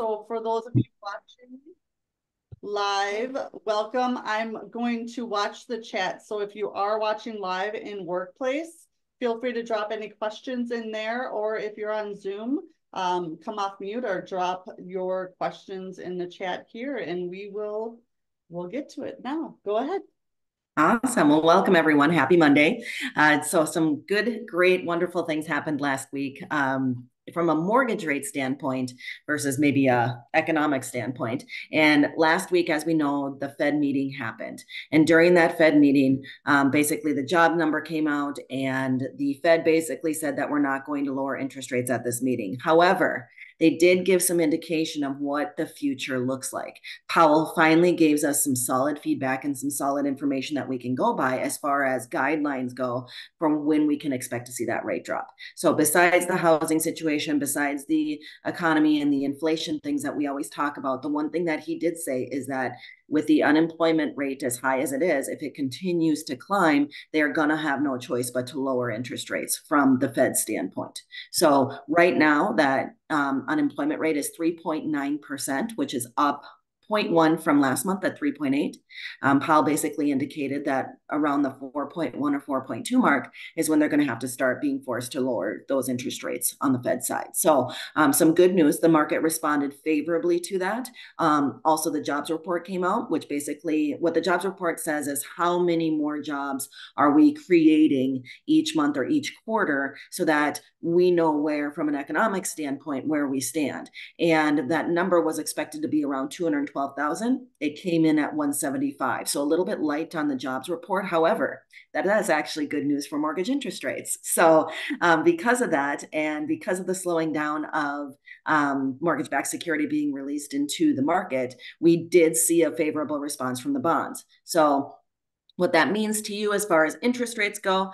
So for those of you watching live, welcome. I'm going to watch the chat. So if you are watching live in Workplace, feel free to drop any questions in there, or if you're on Zoom, come off mute or drop your questions in the chat here, and we'll get to it now. Go ahead. Awesome. Well, welcome everyone. Happy Monday. So some good, great, wonderful things happened last week from a mortgage rate standpoint versus maybe a economic standpoint. And last week, as we know, the Fed meeting happened. And during that Fed meeting, basically the job number came out and the Fed basically said that we're not going to lower interest rates at this meeting. However, they did give some indication of what the future looks like. Powell finally gave us some solid feedback and some solid information that we can go by as far as guidelines go from when we can expect to see that rate drop. So besides the housing situation, besides the economy and the inflation things that we always talk about, the one thing that he did say is that with the unemployment rate as high as it is, if it continues to climb, they're going to have no choice but to lower interest rates from the Fed standpoint. So right now, that unemployment rate is 3.9%, which is up 0.1 from last month at 3.8. Powell basically indicated that around the 4.1 or 4.2 mark is when they're going to have to start being forced to lower those interest rates on the Fed side. So some good news. The market responded favorably to that. Also, the jobs report came out, which basically what the jobs report says is how many more jobs are we creating each month or each quarter so that we know where, from an economic standpoint, where we stand. And that number was expected to be around 212,000. It came in at 175. So a little bit light on the jobs report. However, that is actually good news for mortgage interest rates. So because of that, and because of the slowing down of mortgage-backed security being released into the market, we did see a favorable response from the bonds. So what that means to you as far as interest rates go,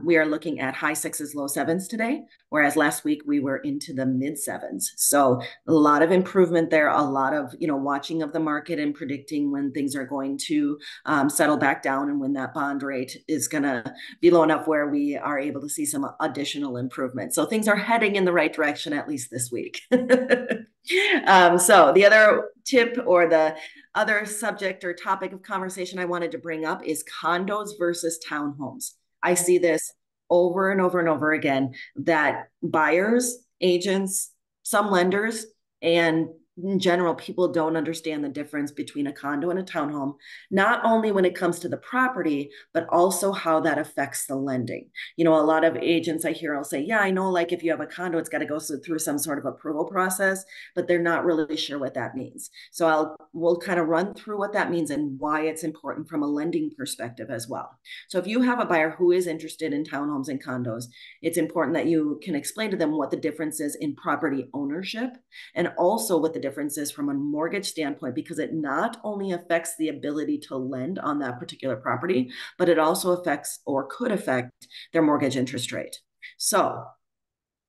we are looking at high sixes, low sevens today, whereas last week we were into the mid sevens. So a lot of improvement there, a lot of watching of the market and predicting when things are going to settle back down and when that bond rate is going to be low enough where we are able to see some additional improvement. So things are heading in the right direction, at least this week. So the other tip or the other subject or topic of conversation I wanted to bring up is condos versus townhomes. I see this over and over and over again that buyers, agents, some lenders, and in general, people don't understand the difference between a condo and a townhome, not only when it comes to the property, but also how that affects the lending. A lot of agents I hear will say, yeah, I know, like if you have a condo, it's got to go through some sort of approval process, but they're not really sure what that means. So we'll kind of run through what that means and why it's important from a lending perspective as well. So if you have a buyer who is interested in townhomes and condos, it's important that you can explain to them what the difference is in property ownership and also what the difference is from a mortgage standpoint, because it not only affects the ability to lend on that particular property, but it also affects or could affect their mortgage interest rate. So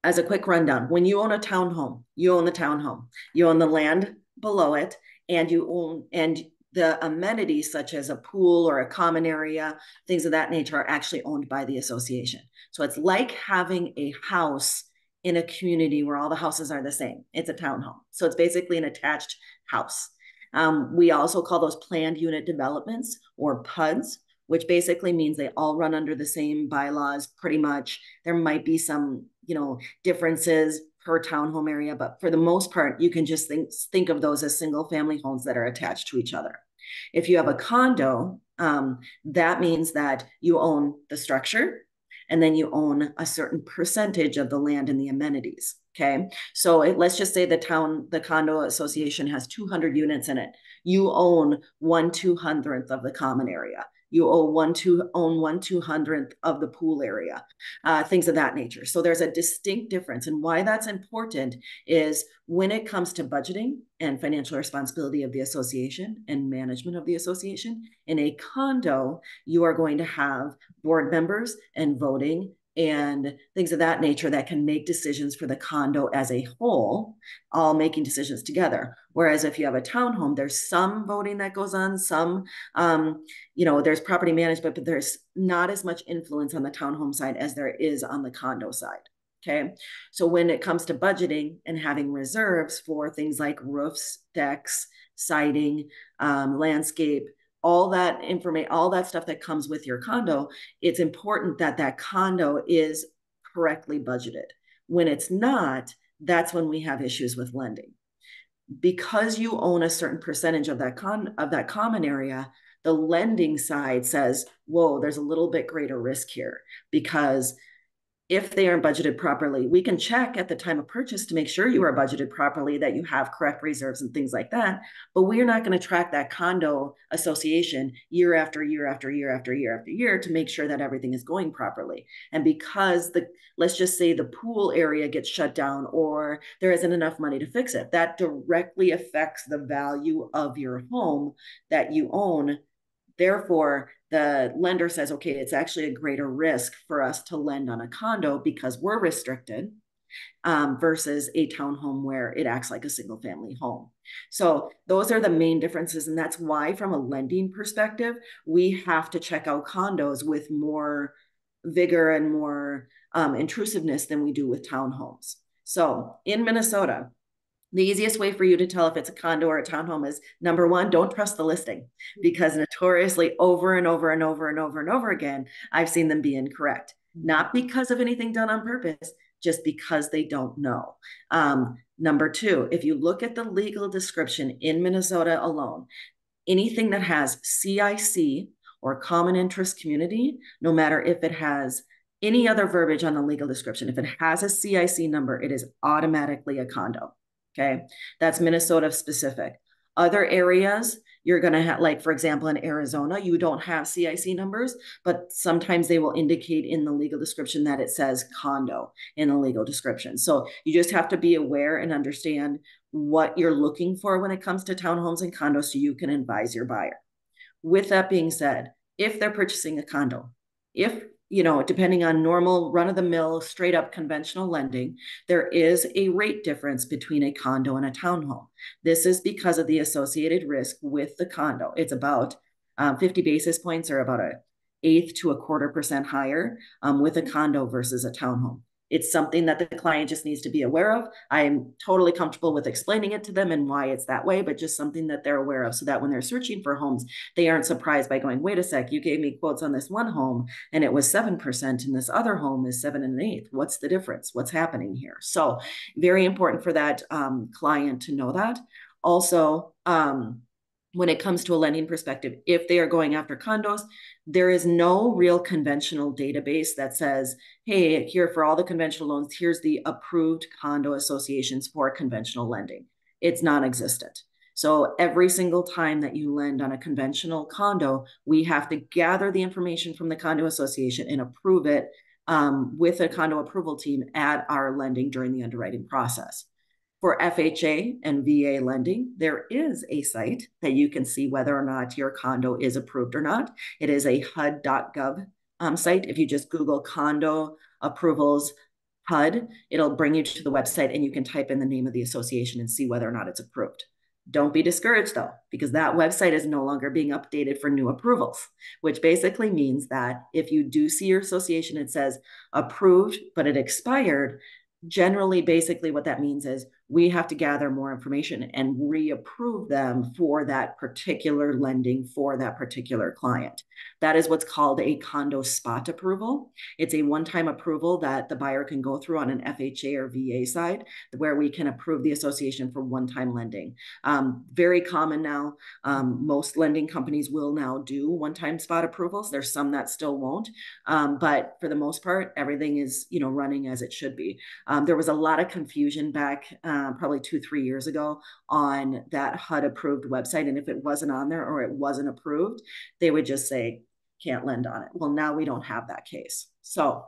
as a quick rundown, when you own a townhome, you own the townhome, you own the land below it, and the amenities such as a pool or a common area, things of that nature are actually owned by the association. So it's like having a house in a community where all the houses are the same. It's a townhome. So it's basically an attached house. We also call those planned unit developments or PUDs, which basically means they all run under the same bylaws pretty much. There might be some, differences per townhome area, but for the most part, you can just think of those as single family homes that are attached to each other. If you have a condo, that means that you own the structure, and then you own a certain percentage of the land and the amenities. Okay. So let's just say the condo association has 200 units in it. You own 1/200th of the common area. You own 1/200th of the pool area, things of that nature. So there's a distinct difference. And why that's important is when it comes to budgeting and financial responsibility of the association and management of the association, in a condo, you are going to have board members and voting and things of that nature that can make decisions for the condo as a whole, all making decisions together. Whereas if you have a townhome, there's some voting that goes on, there's property management, but there's not as much influence on the townhome side as there is on the condo side. Okay. So when it comes to budgeting and having reserves for things like roofs, decks, siding, landscape, all that information, all that stuff that comes with your condo, it's important that that condo is correctly budgeted. When it's not, that's when we have issues with lending. Because you own a certain percentage of that common area, the lending side says, whoa, there's a little bit greater risk here, because if they aren't budgeted properly, we can check at the time of purchase to make sure you are budgeted properly, that you have correct reserves and things like that. But we're not going to track that condo association year after year after year after year after year to make sure that everything is going properly. And because let's just say the pool area gets shut down or there isn't enough money to fix it, that directly affects the value of your home that you own. Therefore, the lender says, okay, it's actually a greater risk for us to lend on a condo because we're restricted, versus a townhome where it acts like a single family home. So those are the main differences. And that's why, from a lending perspective, we have to check out condos with more vigor and more intrusiveness than we do with townhomes. So in Minnesota, the easiest way for you to tell if it's a condo or a townhome is, number one, don't trust the listing, because notoriously over and over and over and over and over again, I've seen them be incorrect. Not because of anything done on purpose, just because they don't know. Number two, if you look at the legal description in Minnesota alone, anything that has CIC or common interest community, no matter if it has any other verbiage on the legal description, if it has a CIC number, it is automatically a condo. Okay. That's Minnesota specific. Other areas, you're going to have, like, for example, in Arizona, you don't have CIC numbers, but sometimes they will indicate in the legal description that it says condo in the legal description. So you just have to be aware and understand what you're looking for when it comes to townhomes and condos so you can advise your buyer. With that being said, if they're purchasing a condo, if, depending on normal run-of-the-mill, straight-up conventional lending, there is a rate difference between a condo and a townhome. This is because of the associated risk with the condo. It's about 50 basis points, or about an eighth to a quarter% higher with a condo versus a townhome. It's something that the client just needs to be aware of. I'm totally comfortable with explaining it to them and why it's that way, but just something that they're aware of, so that when they're searching for homes, they aren't surprised by going, wait a sec, you gave me quotes on this one home and it was 7%, and this other home is 7 1/8. What's the difference? What's happening here? So very important for that client to know that. Also, when it comes to a lending perspective, if they are going after condos, there is no real conventional database that says, hey, here for all the conventional loans, here's the approved condo associations for conventional lending. It's non-existent. So every single time that you lend on a conventional condo, we have to gather the information from the condo association and approve it with a condo approval team at our lending during the underwriting process. For FHA and VA lending, there is a site that you can see whether or not your condo is approved or not. It is a HUD.gov site. If you just Google condo approvals HUD, it'll bring you to the website and you can type in the name of the association and see whether or not it's approved. Don't be discouraged though, because that website is no longer being updated for new approvals, which basically means that if you do see your association, it says approved, but it expired. Generally, basically what that means is we have to gather more information and reapprove them for that particular lending for that particular client. That is what's called a condo spot approval. It's a one-time approval that the buyer can go through on an FHA or VA side, where we can approve the association for one-time lending. Very common now. Most lending companies will now do one-time spot approvals. There's some that still won't, but for the most part, everything is running as it should be. There was a lot of confusion back probably 2-3 years ago on that HUD approved website. And if it wasn't on there or it wasn't approved, they would just say, can't lend on it. Well, now we don't have that case. So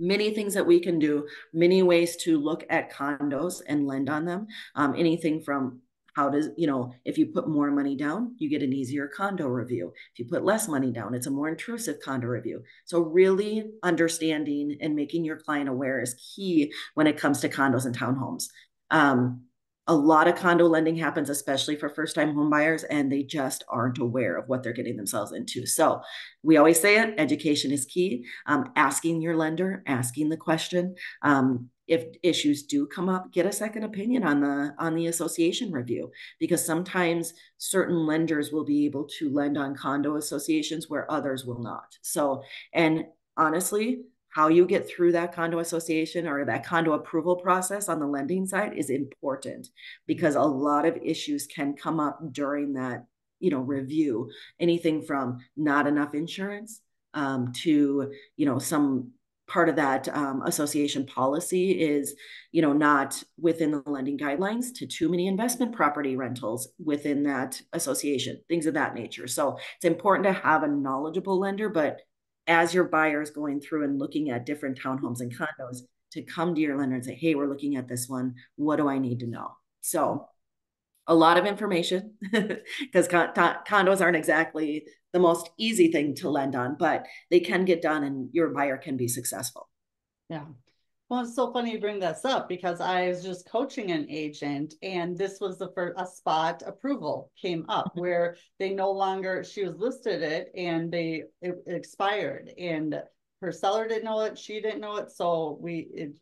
many things that we can do, many ways to look at condos and lend on them. Anything from how does, if you put more money down, you get an easier condo review. If you put less money down, it's a more intrusive condo review. So really understanding and making your client aware is key when it comes to condos and townhomes. A lot of condo lending happens, especially for first-time home buyers, and they just aren't aware of what they're getting themselves into. So we always say it, education is key. Asking your lender, asking the question. If issues do come up, get a second opinion on the association review, because sometimes certain lenders will be able to lend on condo associations where others will not. So, and honestly, how you get through that condo association or that condo approval process on the lending side is important, because a lot of issues can come up during that, review. Anything from not enough insurance, to, some part of that association policy is, not within the lending guidelines, to too many investment property rentals within that association, things of that nature. So it's important to have a knowledgeable lender, but as your buyers going through and looking at different townhomes and condos, to come to your lender and say, hey, we're looking at this one. What do I need to know? So a lot of information, because condos aren't exactly the most easy thing to lend on, but they can get done and your buyer can be successful. Yeah. Well, it's so funny you bring this up because I was just coaching an agent, and this was the first a spot approval came up where they no longer, she was listed it and it expired, and her seller didn't know it, she didn't know it, so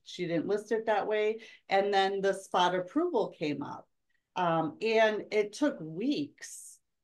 she didn't list it that way. And then the spot approval came up, and it took weeks.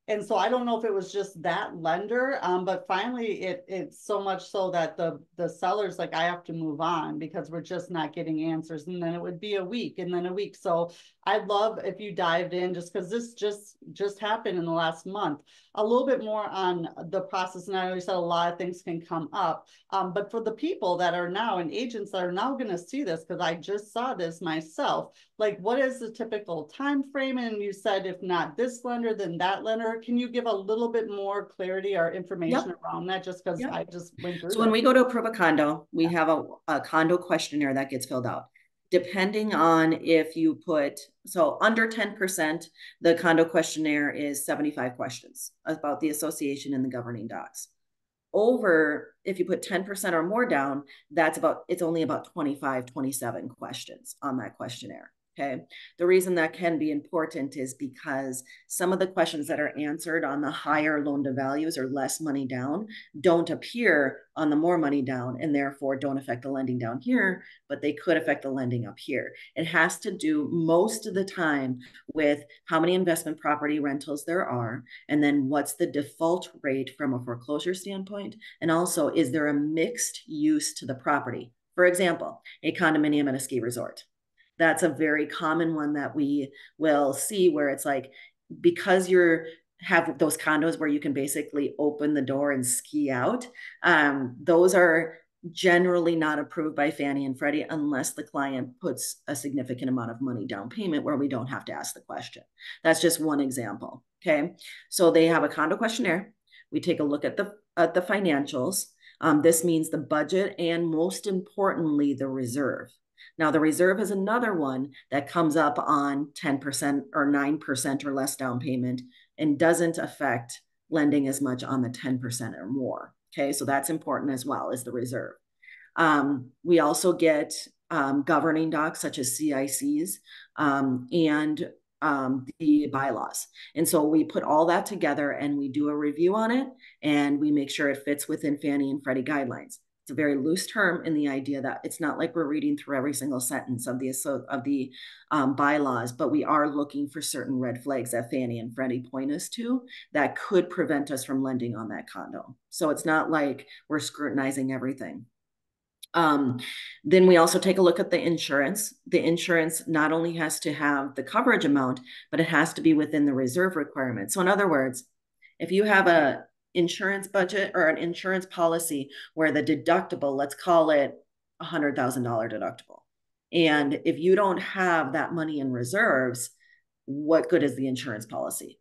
And so I don't know if it was just that lender, but finally it's so much so that the seller's like, I have to move on because we're just not getting answers. And then it would be a week and then a week. So I'd love if you dived in, just because this just happened in the last month, a little bit more on the process. And I know you said a lot of things can come up, but for the people that are now and agents that are now going to see this, because I just saw this myself, like what is the typical time frame? And you said if not this lender, then that lender. Can you give a little bit more clarity or information Yep. around that? Just because Yep. I just went through So when this. we go to approve a condo, we have a condo questionnaire that gets filled out. Depending on if you put, so under 10%, the condo questionnaire is 75 questions about the association and the governing docs. Over, if you put 10% or more down, it's only about 25, 27 questions on that questionnaire. Okay. The reason that can be important is because some of the questions that are answered on the higher loan to values or less money down don't appear on the more money down, and therefore don't affect the lending down here, but they could affect the lending up here. It has to do most of the time with how many investment property rentals there are, and then what's the default rate from a foreclosure standpoint, and also is there a mixed use to the property. For example, a condominium at a ski resort. That's a very common one that we will see, where it's like, because you're have those condos where you can basically open the door and ski out. Those are generally not approved by Fannie and Freddie unless the client puts a significant amount of money down payment, where we don't have to ask the question. That's just one example. Okay. So they have a condo questionnaire. We take a look at the financials. This means the budget and, most importantly, the reserve. Now, the reserve is another one that comes up on 10% or 9% or less down payment and doesn't affect lending as much on the 10% or more. Okay, so that's important as well as the reserve. We also get governing docs such as CICs, and the bylaws. And so we put all that together and we do a review on it, and we make sure it fits within Fannie and Freddie guidelines. It's a very loose term in the idea that it's not like we're reading through every single sentence of the bylaws, but we are looking for certain red flags that Fannie and Freddie point us to that could prevent us from lending on that condo. So it's not like we're scrutinizing everything. Then we also take a look at the insurance. The insurance not only has to have the coverage amount, but it has to be within the reserve requirement. So in other words, if you have a insurance budget or an insurance policy where the deductible, let's call it $100,000 deductible, and if you don't have that money in reserves, what good is the insurance policy?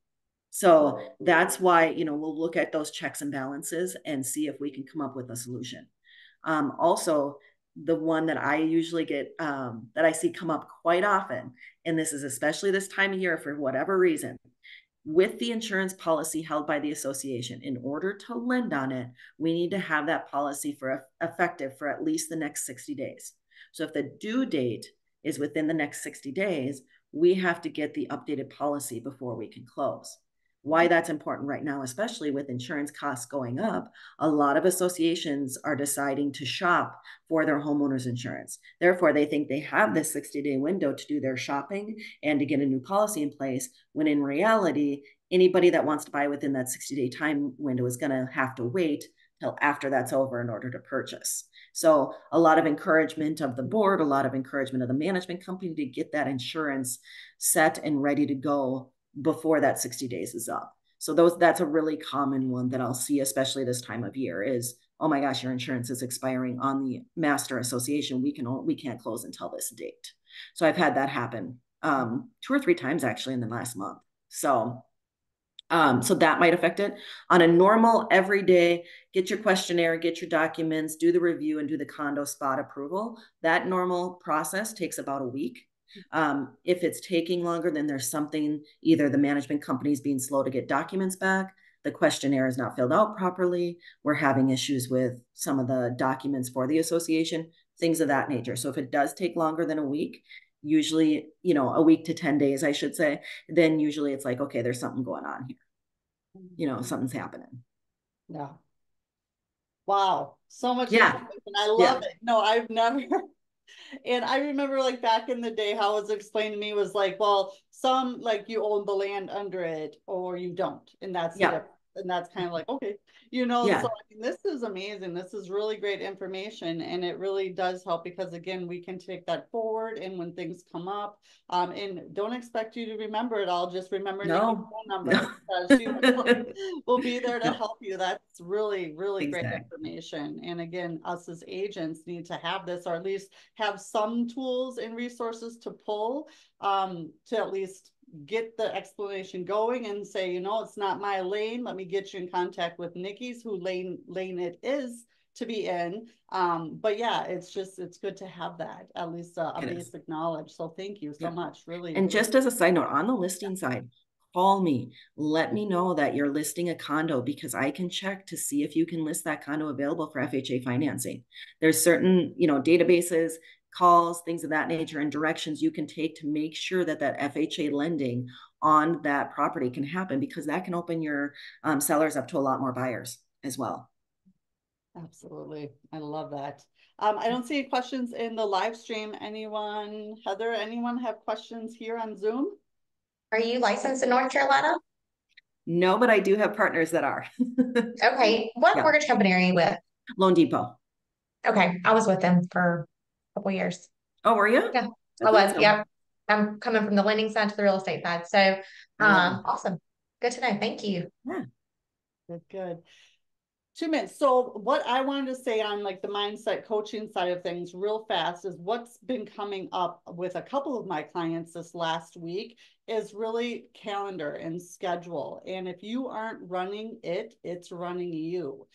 So that's why, we'll look at those checks and balances and see if we can come up with a solution. Also, the one that I usually get, that I see come up quite often, and this is especially this time of year for whatever reason, with the insurance policy held by the association, in order to lend on it, we need to have that policy effective for at least the next 60 days. So if the due date is within the next 60 days, we have to get the updated policy before we can close. Why that's important right now, especially with insurance costs going up, a lot of associations are deciding to shop for their homeowners insurance. Therefore, they think they have this 60-day window to do their shopping and to get a new policy in place, when in reality, anybody that wants to buy within that 60-day time window is going to have to wait till after that's over in order to purchase. So a lot of encouragement of the board, a lot of encouragement of the management company to get that insurance set and ready to go before that 60 days is up. So that's a really common one that I'll see, especially this time of year, is, oh my gosh, your insurance is expiring on the master association. We can't close until this date. So I've had that happen 2 or 3 times actually in the last month. So that might affect it. On a normal everyday, get your questionnaire, get your documents, do the review, and do the condo spot approval. That normal process takes about a week. If it's taking longer, then there's something, either the management company is being slow to get documents back, the questionnaire is not filled out properly, we're having issues with some of the documents for the association, things of that nature. So if it does take longer than a week, usually, a week to 10 days, I should say, then usually it's like, okay, there's something going on here. Something's happening. Yeah. Wow. So much Yeah. information. I love it. No, I've never. And I remember like back in the day, how it was explained to me was like, well, some like you own the land under it or you don't. And that's the difference. And that's kind of like, okay, so I mean, this is amazing. This is really great information. And it really does help because again, we can take that forward and when things come up, and don't expect you to remember it all. Just remember Nikki's phone number because she will be there to help you. That's really, really great information. And again, us as agents need to have this, or at least have some tools and resources to pull to at least get the explanation going and say, it's not my lane. Let me get you in contact with Nikki's, who lane it is to be in. But yeah, it's good to have that, at least a basic knowledge. So thank you so much. Really. And just as a side note, on the listing side, call me, let me know that you're listing a condo, because I can check to see if you can list that condo available for FHA financing. There's certain, databases, calls, things of that nature, and directions you can take to make sure that FHA lending on that property can happen, because that can open your sellers up to a lot more buyers as well. Absolutely. I love that. I don't see any questions in the live stream. Anyone, Heather, anyone have questions here on Zoom? Are you licensed in North Carolina? No, but I do have partners that are. Okay. What mortgage company are you with? Loan Depot. Okay. I was with them for a couple years. Oh, were you? Yeah, I was. Yep. I'm coming from the lending side to the real estate side. So awesome. Good to know. Thank you. Yeah. Good. 2 minutes. So what I wanted to say on like the mindset coaching side of things real fast is what's been coming up with a couple of my clients this last week is really calendar and schedule. And if you aren't running it, it's running you.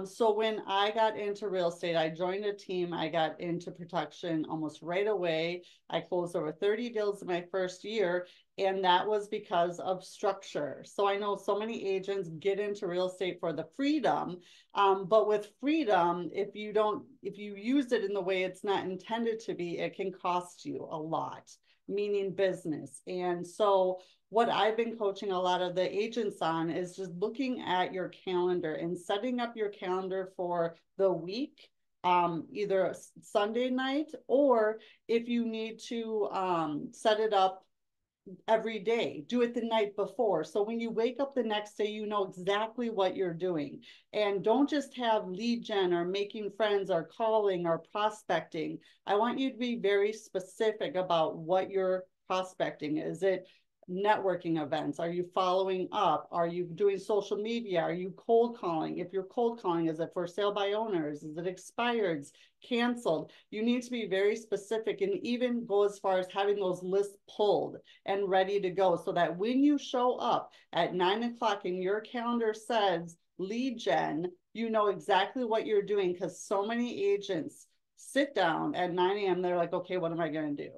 So when I got into real estate, I joined a team. I got into production almost right away. I closed over 30 deals in my first year. And that was because of structure. So I know so many agents get into real estate for the freedom, but with freedom, if you use it in the way it's not intended to be, it can cost you a lot, meaning business. And so what I've been coaching a lot of the agents on is just looking at your calendar and setting up your calendar for the week, either Sunday night, or if you need to set it up every day, do it the night before. So when you wake up the next day, you know exactly what you're doing. And don't just have lead gen or making friends or calling or prospecting. I want you to be very specific about what you're prospecting. Is it networking events? Are you following up? Are you doing social media? Are you cold calling? If you're cold calling, is it for sale by owners? Is it expireds, canceled? You need to be very specific and even go as far as having those lists pulled and ready to go so that when you show up at 9 o'clock and your calendar says lead gen, you know exactly what you're doing, because so many agents sit down at 9 a.m. They're like, okay, what am I going to do?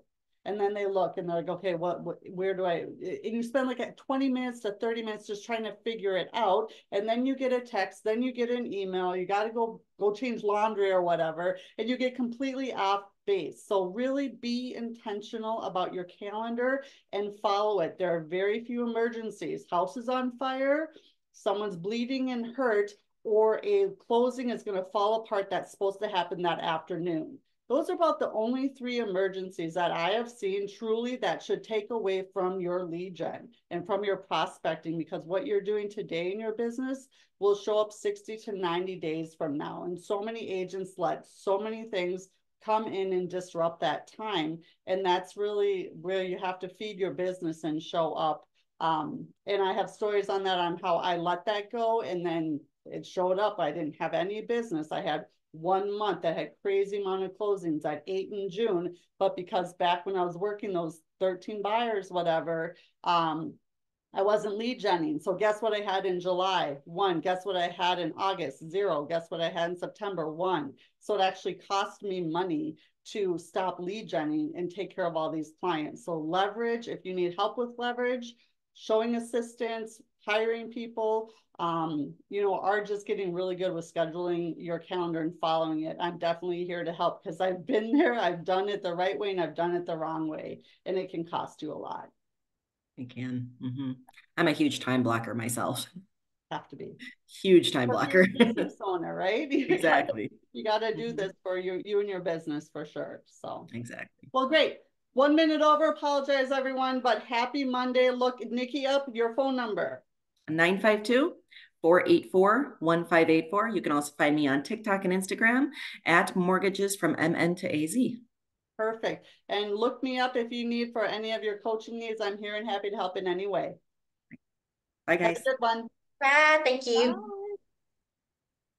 And then they look and they're like, okay, where do I, and you spend like 20 minutes to 30 minutes just trying to figure it out. And then you get a text, then you get an email, you got to go change laundry or whatever. And you get completely off space. So really be intentional about your calendar and follow it. There are very few emergencies. House is on fire, someone's bleeding and hurt, or a closing is going to fall apart that's supposed to happen that afternoon. Those are about the only 3 emergencies that I have seen truly that should take away from your lead gen and from your prospecting, because what you're doing today in your business will show up 60 to 90 days from now. And so many agents let so many things come in and disrupt that time. And that's really where you have to feed your business and show up. And I have stories on that, on how I let that go. And then it showed up. I didn't have any business. I had 1 month that had crazy amount of closings. I had 8 in June, but because back when I was working those 13 buyers, whatever, I wasn't lead genning. So guess what I had in July? 1. Guess what I had in August? 0. Guess what I had in September? 1. So it actually cost me money to stop lead genning and take care of all these clients. So leverage, if you need help with leverage, showing assistance, hiring people, are just getting really good with scheduling your calendar and following it. I'm definitely here to help because I've been there. I've done it the right way and I've done it the wrong way, and it can cost you a lot. It can. I'm a huge time blocker myself. Have to be. Huge time blocker. Business owner, right? Exactly. You got to do this for you and your business for sure. So exactly. Well, great. 1 minute over. Apologize, everyone, but happy Monday. Look Nikki up your phone number. 952-484-1584. You can also find me on TikTok and Instagram at Mortgages from MN to AZ. Perfect. And look me up if you need for any of your coaching needs. I'm here and happy to help in any way. Bye, guys. Have a good one. Bye. Thank you. Bye.